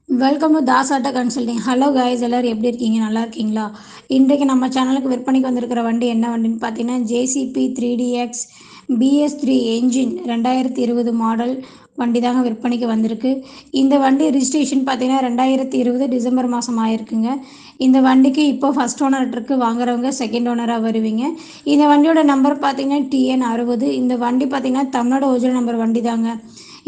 Welcome to Das auto consulting. Hello guys, எல்லோரும் எப்படி இருக்கீங்க? நல்லா இருக்கீங்களா? இன்றைக்கு நம்ம சேனலுக்கு விற்பனைக்கு வந்திருக்கிற வண்டி என்ன வண்டின்னு பார்த்தீங்கன்னா JCB 3DX BS3 engine 2020 model வண்டி தாங்க விற்பனைக்கு வந்திருக்கு. இந்த வண்டி ரிஜிஸ்ட்ரேஷன் பார்த்தீங்கன்னா 2020 டிசம்பர் மாதம் ஆயிருக்குங்க. இந்த வண்டிக்கு இப்போ ஃபஸ்ட் ஓனர் இருக்குது, வாங்குறவங்க செகண்ட் ஓனராக வருவீங்க. இந்த வண்டியோட நம்பர் பார்த்தீங்கன்னா TN60. இந்த வண்டி பார்த்தீங்கன்னா தமிழ்நாடு ஒரிஜினல் நம்பர் வண்டி தாங்க.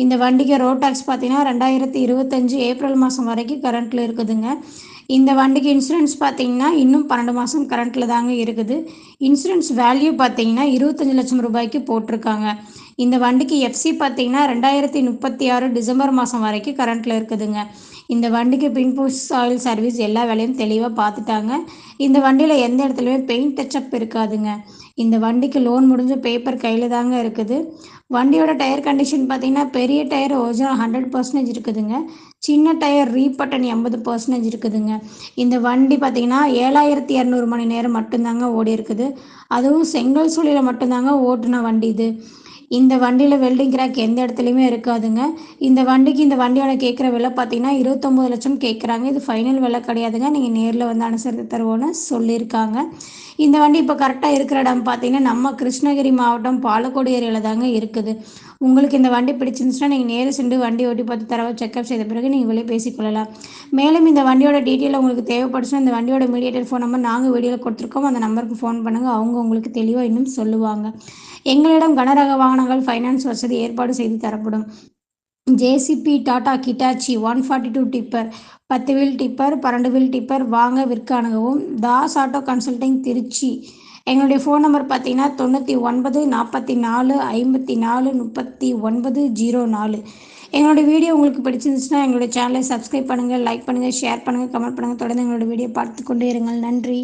இந்த வண்டிக்கு ரோட் டேக்ஸ் பார்த்தீங்கன்னா 2025 ஏப்ரல் மாதம் வரைக்கும் கரண்ட்டில் இருக்குதுங்க. இந்த வண்டிக்கு இன்சூரன்ஸ் பார்த்தீங்கன்னா இன்னும் 12 மாதம் கரண்ட்டில் தாங்க இருக்குது. இன்சூரன்ஸ் வேல்யூ பார்த்தீங்கன்னா 25 லட்சம் ரூபாய்க்கு போட்டிருக்காங்க. இந்த வண்டிக்கு எஃப்சி பார்த்தீங்கன்னா 2036 டிசம்பர் மாதம் வரைக்கும் கரண்ட்டில் இருக்குதுங்க. இந்த வண்டிக்கு பின்புஷ் ஆயில் சர்வீஸ் எல்லா வேலையும் தெளிவாக பார்த்துட்டாங்க. இந்த வண்டியில் எந்த இடத்துலையுமே பெயிண்ட் டச்சப் இருக்காதுங்க. இந்த வண்டிக்கு லோன் முடிஞ்ச பேப்பர் கையில் தாங்க இருக்குது. வண்டியோட டயர் கண்டிஷன் பார்த்தீங்கன்னா பெரிய டயர் ஒரிஜினல் 100% இருக்குதுங்க. சின்ன டயர் ரீபட்டன் 80% இருக்குதுங்க. இந்த வண்டி பார்த்தீங்கன்னா 7200 மணி நேரம் மட்டும்தாங்க ஓடி இருக்குது. அதுவும் செங்கல் சூளையில் மட்டும்தாங்க ஓட்டுன வண்டி இது. இந்த வண்டியில் வெல்டிங் கிராக் எந்த இடத்துலையுமே இருக்காதுங்க. இந்த வண்டிக்கு இந்த வண்டியோட கேட்குற விலை பார்த்தீங்கன்னா 29 லட்சம் கேட்குறாங்க. இது ஃபைனல் விலை கிடையாதுங்க. நீங்கள் நேரில் வந்து அனுசரித்து தருவோன்னு சொல்லியிருக்காங்க. இந்த வண்டி இப்போ கரெக்டாக இருக்கிற இடம் பார்த்தீங்கன்னா நம்ம கிருஷ்ணகிரி மாவட்டம் பாலக்கோடு ஏரியாவில் தாங்க இருக்குது. உங்களுக்கு இந்த வண்டி பிடிச்சிருந்துச்சுன்னா நீங்கள் நேரில் சென்று வண்டி ஓட்டி பார்த்து தரவை செக்அப் செய்த பிறகு நீங்கள் விலை பேசிக்கொள்ளலாம். மேலும் இந்த வண்டியோட டீட்டெயில் உங்களுக்கு தேவைப்படுச்சுன்னா இந்த வண்டியோட மீடியேட்டர் ஃபோன் நம்பர் நாங்கள் வீடியோவில் கொடுத்துருக்கோம். அந்த நம்பருக்கு ஃபோன் பண்ணுங்கள், அவங்க உங்களுக்கு தெளிவாக இன்னும் சொல்லுவாங்க. எங்களிடம் கனரக வாகனங்கள் ஃபைனான்ஸ் வசதி ஏற்பாடு செய்து தரப்படும். JCB, Tata Hitachi 142 tipper, 10 wheel tipper, 12 wheel tipper வாங்க விற்க அணுகவும். Das auto consulting Trichy. எங்களுடைய ஃபோன் நம்பர் பார்த்தீங்கன்னா 99 44 54 39 04. எங்களுடைய வீடியோ உங்களுக்கு பிடிச்சிருந்துச்சுன்னா எங்களுடைய சேனலை சப்ஸ்கிரைப் பண்ணுங்கள், லைக் பண்ணுங்கள், ஷேர் பண்ணுங்கள், கமெண்ட் பண்ணுங்கள். தொடர்ந்து எங்களுடைய வீடியோ பார்த்து கொண்டே இருங்கள். நன்றி.